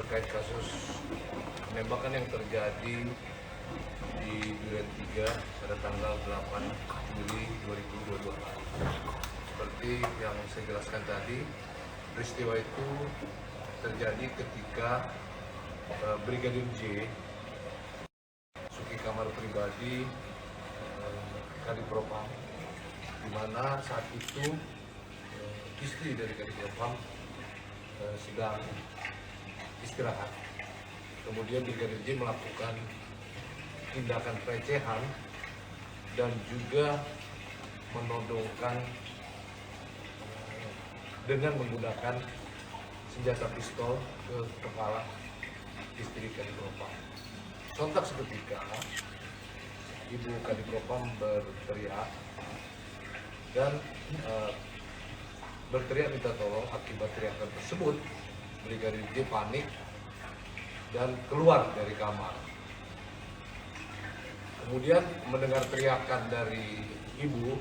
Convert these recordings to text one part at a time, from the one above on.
terkait kasus penembakan yang terjadi di Duren 3 pada tanggal 8 Juli 2022. Seperti yang saya jelaskan tadi, peristiwa itu terjadi ketika Brigadir J suki kamar pribadi Kadipropam, di mana saat itu istri dari Kadipropam sedang istirahat. Kemudian Brigadir J melakukan tindakan pelecehan dan juga menodongkan dengan menggunakan senjata pistol ke kepala istri Kadipropam. Sontak seketika ibu Kadipropam berteriak dan berteriak minta tolong. Akibat teriakan tersebut, Brigadir J panik dan keluar dari kamar. Kemudian mendengar teriakan dari ibu,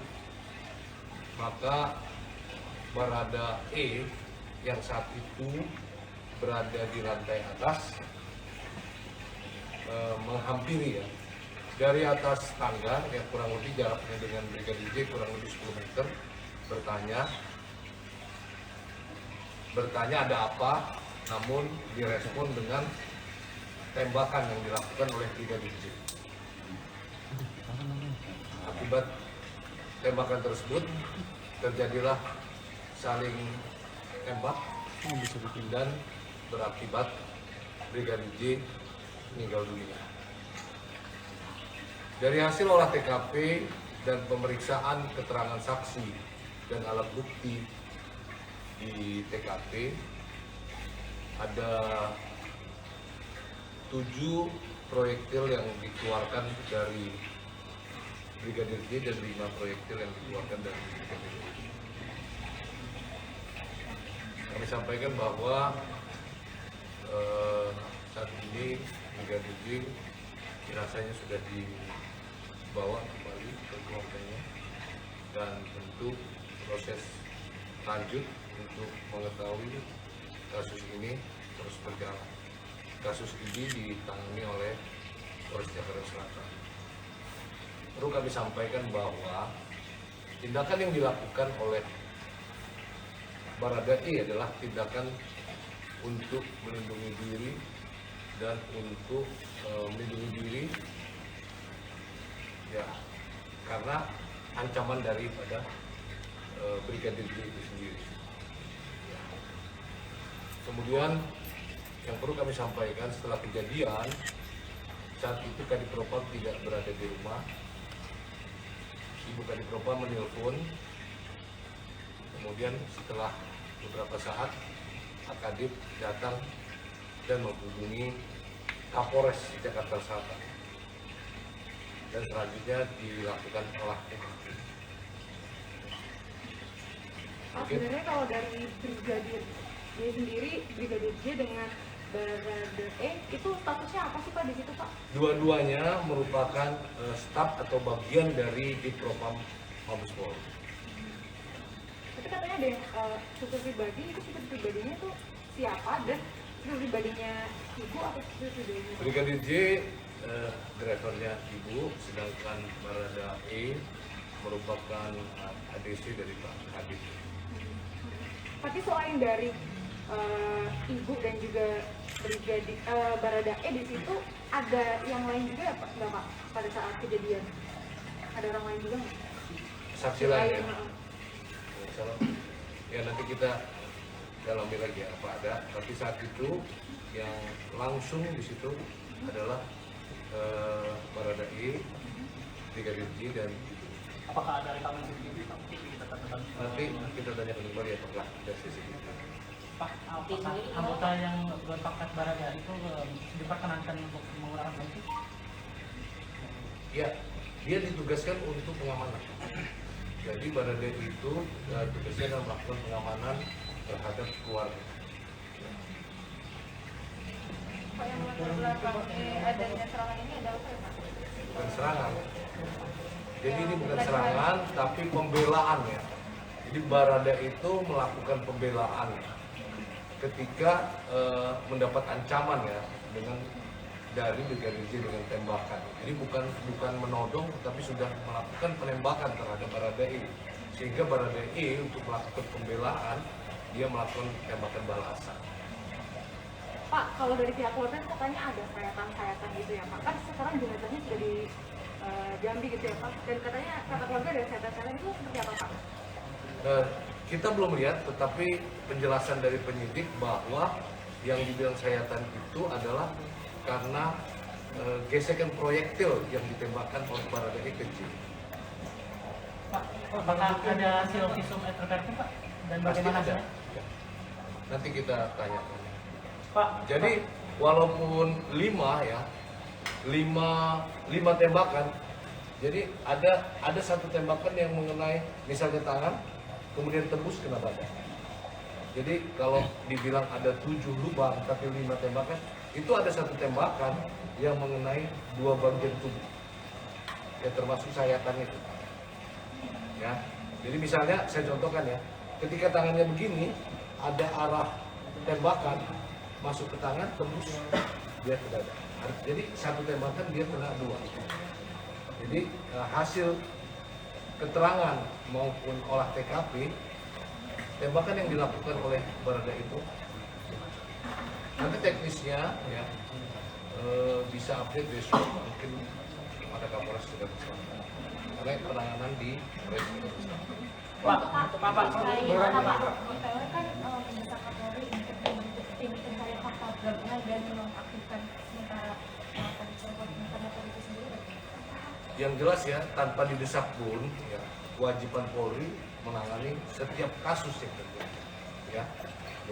maka Barada E yang saat itu berada di lantai atas menghampiri dari atas tangga yang kurang lebih jaraknya dengan Brigadir J kurang lebih 10 meter, bertanya ada apa, namun direspon dengan tembakan yang dilakukan oleh Brigadir J. Akibat tembakan tersebut terjadilah saling tembak dan berakibat Brigadir J meninggal dunia. Dari hasil olah TKP dan pemeriksaan keterangan saksi dan alat bukti di TKP, ada 7 proyektil yang dikeluarkan dari Brigadir J dan 5 proyektil yang dikeluarkan dari Brigadir J. Kami sampaikan bahwa saat ini Brigadir J jenazahnya sudah dibawa kembali ke keluarganya dan tentu proses lanjut untuk mengetahui kasus ini terus berjalan. Kasus ini ditangani oleh Polres Jakarta Selatan. Perlu kami sampaikan bahwa tindakan yang dilakukan oleh Barada E adalah tindakan untuk melindungi diri dan untuk melindungi diri ya karena ancaman daripada Brigadir J itu sendiri. Kemudian yang perlu kami sampaikan, setelah kejadian saat itu Kadipropam tidak berada di rumah. Ibu Kadipropam menelpon, kemudian setelah beberapa saat Akadip datang dan menghubungi Kapolres Jakarta Selatan dan selanjutnya dilakukan olah TKP. Sebenarnya kalau dari Brigadir J sendiri, Brigadir J dengan Barada E itu statusnya apa sih Pak di situ Pak? Dua-duanya merupakan staf atau bagian dari Dipropam Mabes Polri. Tapi katanya ada yang supir pribadi, itu supir pribadinya itu siapa? Dan supir pribadinya ibu atau supir pribadinya? Brigadir J drivernya ibu, sedangkan Barada E merupakan ADC dari Pak Kadip. Tapi selain dari ibu dan juga Brigadir Barada E di situ, ada yang lain juga ya Pak? Enggak Pak? Pada saat kejadian ada orang lain juga nggak? Saksi lain ya? Ya nanti kita dalami lagi ya, apa ada. Tapi saat itu yang langsung di situ adalah Barada E, Brigadir J dan ibu. Apakah ada rekaman CCTV Pak? Nanti kita tanyakan kembali apakah ada CCTV. Pak, apakah anggota yang berpangkat Barada itu diperkenankan untuk menggunakan baju? Ya, dia ditugaskan untuk pengamanan. Jadi Barada itu tugasnya adalah melakukan pengamanan terhadap keluarga. Pak, yang latar belakang adanya serangan ini adalah apa ya Pak? Bukan serangan. Jadi ini bukan serangan, tapi pembelaan ya. Jadi Barada itu melakukan pembelaan ketika mendapat ancaman ya dengan dari Brigadir J dengan tembakan. Jadi bukan menodong, tapi sudah melakukan penembakan terhadap Baradae. Sehingga Baradae untuk melakukan pembelaan dia melakukan tembakan balasan. Pak, kalau dari pihak keluarga katanya ada sayatan-sayatan gitu ya Pak. Kan sekarang jenazahnya sudah di Jambi gitu ya Pak. Dan katanya kata keluarga ada sayatan-sayatan itu seperti apa Pak? Kita belum lihat, tetapi penjelasan dari penyidik bahwa yang dibilang sayatan itu adalah karena gesekan proyektil yang ditembakkan oleh Baradae ke J. Pak, apakah ada hasil visum et repertum Pak? Dan Pasti bagaimana ada. hasilnya? Nanti kita tanyakan. Pak, Jadi walaupun 5 tembakan, jadi ada satu tembakan yang mengenai misalnya tangan, kemudian tembus kena badan. Jadi kalau dibilang ada 7 lubang tapi 5 tembakan, itu ada satu tembakan yang mengenai 2 bagian tubuh. Ya termasuk sayatan itu. Ya. Jadi misalnya saya contohkan ya, ketika tangannya begini, ada arah tembakan masuk ke tangan, tembus dia ke dada. Jadi satu tembakan dia kena 2. Jadi hasil keterangan maupun olah TKP, tembakan yang dilakukan oleh Baradae itu nanti teknisnya ya bisa update besok mungkin pada Kapolres sudah bersama karena penanganan di Polres sudah bersama. Pak, Pak, Bagaimana Pak? IPW kan mendesak Kapolri untuk membentuk tim pencari fakta gabungan dan menonaktifkan sementara korban terhadap itu sendiri. Yang jelas ya, tanpa didesak pun ya, kewajiban Polri menangani setiap kasus yang terjadi. Ya,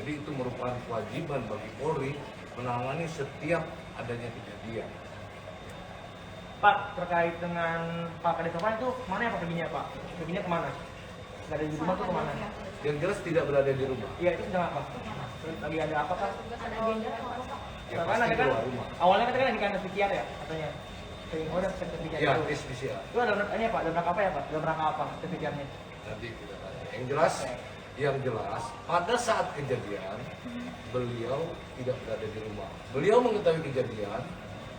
jadi itu merupakan kewajiban bagi Polri menangani setiap adanya kejadian. Pak, terkait dengan Pak Kadis Novan itu mana ya Pak perginya Pak? Perginya kemana? Nggak ada di rumah tuh kemana? Yang jelas tidak berada di rumah. Iya itu sedang apa? Lagi ada apa Pak? Ada agenda atau apa? Ya Kan pasti ada kan? keluar rumah. Awalnya kan lagi kan PCR ya katanya. Oh udah tes PCR. Ya, dulu. tes PCR. Itu ada ini Pak, dalam rangka apa ya Pak? Dalam rangka apa tes PCR-nya? Nanti kita tanya. Yang jelas pada saat kejadian beliau tidak berada di rumah. Beliau mengetahui kejadian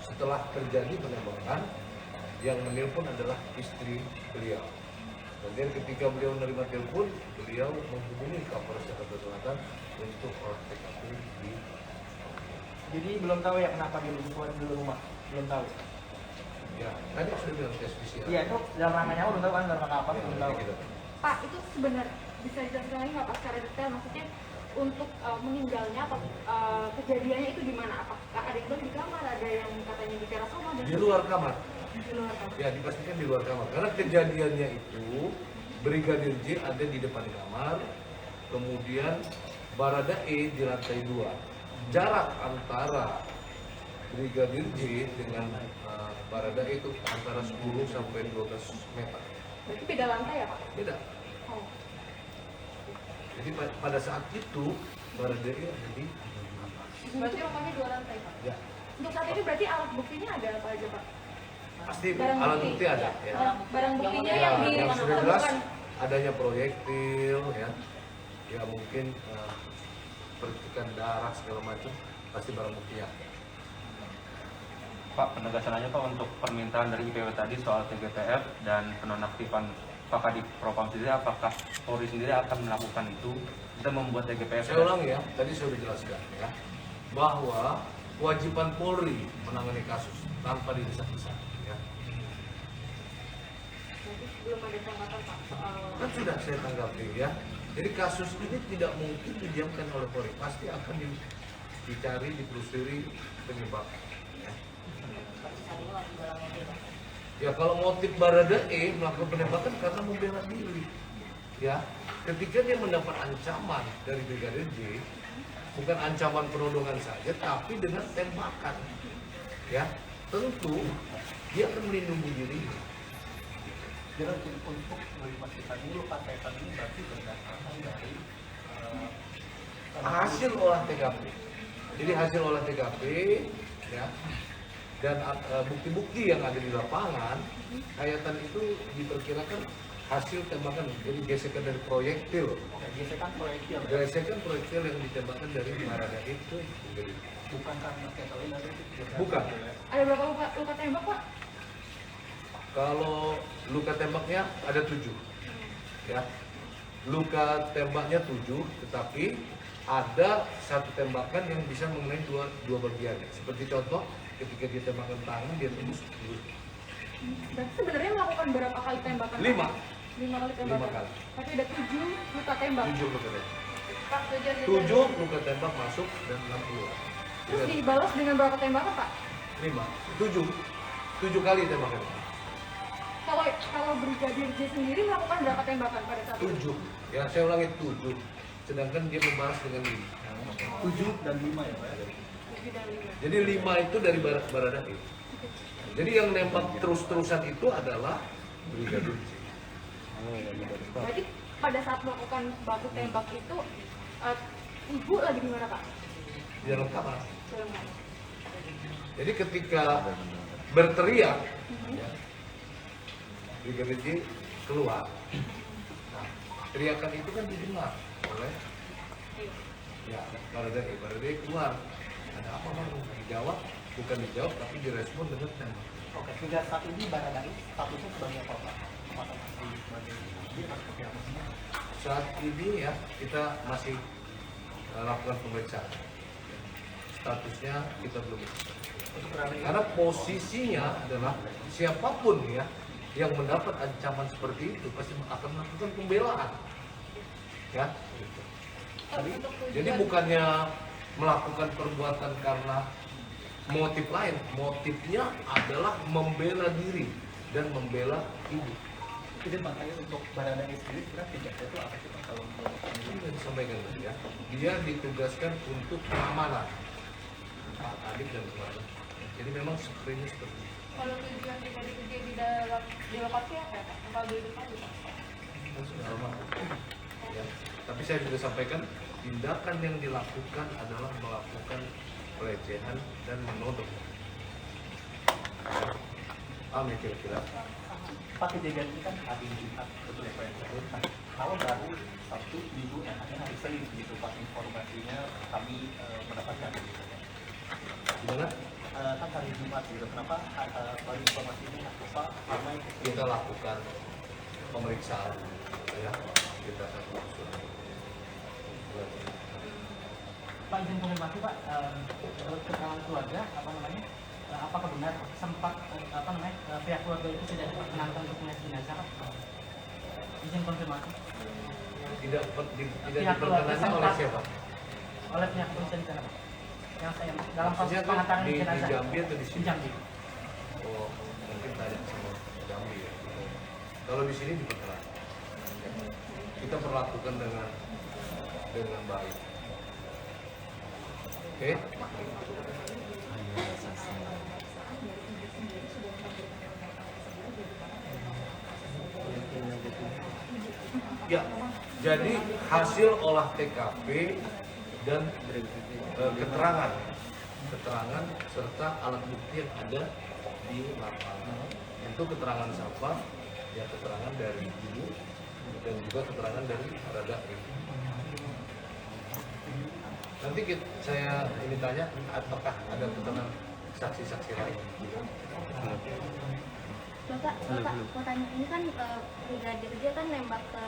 setelah terjadi penembakan, yang menelpon adalah istri beliau. Kemudian ketika beliau menerima telepon, beliau menghubungi Kapolres Jakarta Selatan untuk olah TKP di. Jadi belum tahu ya kenapa di rumah, belum tahu. Ya, tadi sudah bilang tes PCR. Iya itu dalam rangkanya belum tahu kan dalam rangka apa Ya, belum nanti tahu. kita. Pak, itu sebenarnya bisa dijelaskan lagi nggak Pak secara detail? Maksudnya untuk meninggalnya atau kejadiannya itu di mana? Apakah ada yang di kamar, ada yang katanya di teras rumah dan Di luar kamar. di luar kamar? Ya, dipastikan di luar kamar. Karena kejadiannya itu Brigadir J ada di depan kamar, kemudian Baradae di lantai 2. Jarak antara Brigadir J dengan Baradae itu antara 10 sampai 12 meter. Berarti beda lantai ya Pak? Beda. Oh. Jadi pada saat itu Baradae ada di Berarti rumahnya 2 lantai Pak? ya, Untuk saat ini berarti alat buktinya ada apa aja Pak? pasti Barang alat bukti. bukti ada ya. Barang buktinya Ya, yang yang sudah jelas ditemukan. adanya proyektil ya mungkin percikan darah segala macam pasti barang bukti ya. Pak, penegasan aja Pak untuk permintaan dari IPW tadi soal TGPF dan penonaktifan Pak Kadif Propam sendiri, apakah Polri sendiri akan melakukan itu? Kita membuat TGPF. Saya ulang ya, tadi saya sudah jelaskan ya, bahwa kewajiban Polri menangani kasus tanpa didesak-desak. Ya. Berarti belum ada tanggapan Pak soal Kan sudah saya tanggapi ya. Jadi kasus ini tidak mungkin didiamkan oleh Polri, pasti akan dicari, ditelusuri penyebab. Ya. Ya kalau motif Baradae melakukan penembakan karena membela diri, ya ketika dia mendapat ancaman dari Brigadir J, bukan ancaman penodongan saja, tapi dengan tembakan, ya tentu dia akan melindungi diri. Jadi untuk memastikan dulu Pak Kaitan ini berarti berdasarkan dari Hasil olah TKP, jadi hasil olah TKP, ya dan bukti-bukti yang ada di lapangan, hayatan itu diperkirakan hasil tembakan, jadi gesekan dari proyektil. Oke, gesekan proyektil. Gesekan proyektil yang ditembakkan dari Baradae itu brigadir. Bukan karena ketelin ada Bukan. Ada berapa luka tembak Pak? Kalau luka tembaknya ada 7, ya. Luka tembaknya 7, tetapi ada satu tembakan yang bisa mengenai dua bagian. Seperti contoh, ketika dia tembakan tangan, dia tembus dulu. Berarti sebenarnya melakukan berapa kali tembakan? 5. 5 kali tembakan. 5 kali. Tapi ada 7 luka tembak. 7 luka tembak. Pak, 7 luka tembak masuk dan 6 keluar. Terus dibalas dengan berapa tembakan Pak? 5. 7 kali tembakan. Kalau Brigadir J sendiri melakukan berapa tembakan pada saat itu? 7. Ya, saya ulangi 7. Sedangkan dia membalas dengan 5. 7 dan 5 ya Pak ya? 7 dan 5. Jadi 5 itu dari Baradae. Jadi yang nembak terus-terusan itu adalah Brigadir J. Berarti pada saat melakukan baku tembak itu ibu lagi di mana Pak? Di dalam kamar. Dalam kamar. Jadi ketika berteriak, ya, Brigadir J keluar. Nah, teriakan itu kan didengar oleh ya Baradae keluar. Ada apa Bang? Dijawab, bukan dijawab tapi direspon dengan tembak. Oke, hingga saat ini Baradae statusnya sebagai apa Pak? Apakah masih sebagai dia atau seperti apa? Saat ini ya kita masih lakukan pemeriksaan. Statusnya kita belum. Untuk Baradae Karena posisinya adalah siapapun ya yang mendapat ancaman seperti itu pasti akan melakukan pembelaan. Ya. Jadi bukannya melakukan perbuatan karena motif lain, motifnya adalah membela diri dan membela ibu. Jadi makanya untuk Baradae sendiri kira tugasnya itu apa sih Pak kalau Ini sudah disampaikan tadi ya. Dia ditugaskan untuk keamanan Pak Adik dan keluarga. Jadi memang sprintnya seperti itu. Kalau tujuan Brigadir J di lokasi apa Pak? Kalau di depan Pak? Kan sudah lama. Ya. Tapi saya juga sampaikan tindakan yang dilakukan adalah melakukan pelecehan dan menodong. Paham ya kira-kira? Pak kejadian ini kan hari Jumat betul ya Pak ya? Nah, kalau baru Sabtu Minggu yang akhirnya hari Senin gitu Pak informasinya kami mendapatkan gitu. Gimana? Kan hari Jumat gitu, kenapa baru informasinya Pak ramai Kita lakukan pemeriksaan ya. Kita akan langsung. Pak izin konfirmasi Pak, menurut keterangan keluarga apa namanya, apakah benar sempat pihak keluarga itu tidak diperkenankan untuk melihat jenazah Pak? Izin konfirmasi. Tidak Pihak keluarga diperkenankan oleh sempat- siapa? Oleh pihak kepolisian di sana Pak. Yang saya dalam proses Maksudnya tuh pengantaran di jenazah. Jambi atau di Di sini? Jambi. Oh, mungkin tanya sama Jambi ya. Kalau di sini diperkenankan. Kita perlakukan dengan baik. Oke? Ya, jadi hasil olah TKP dan keterangan serta alat bukti yang ada di lapangan. Itu keterangan siapa? Ya keterangan dari ibu dan juga keterangan dari Baradae. Nanti saya ini tanya apakah ada keterangan saksi-saksi lain. Bapak mau tanya, ini kan Brigadir J kan nembak ke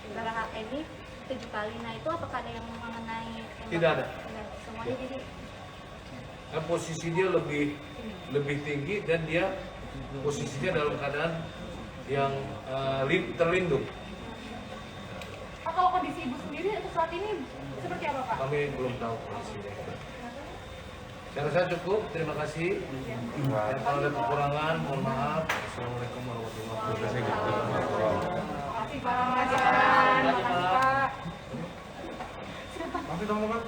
saudara ini 7 kali. Nah itu apakah ada yang mengenai tembak? Tidak ada. Semuanya jadi Nah, posisi dia lebih tinggi dan dia posisinya dalam keadaan yang terlindung. Pak, kalau kondisi ibu sendiri untuk saat ini seperti apa Pak? Kami belum tahu kondisinya. Saya rasa cukup. Terima kasih. Dan kalau ada kekurangan, mohon maaf. Assalamualaikum warahmatullahi wabarakatuh. Terima kasih Pak. Terima kasih Pak. Masih teman-teman?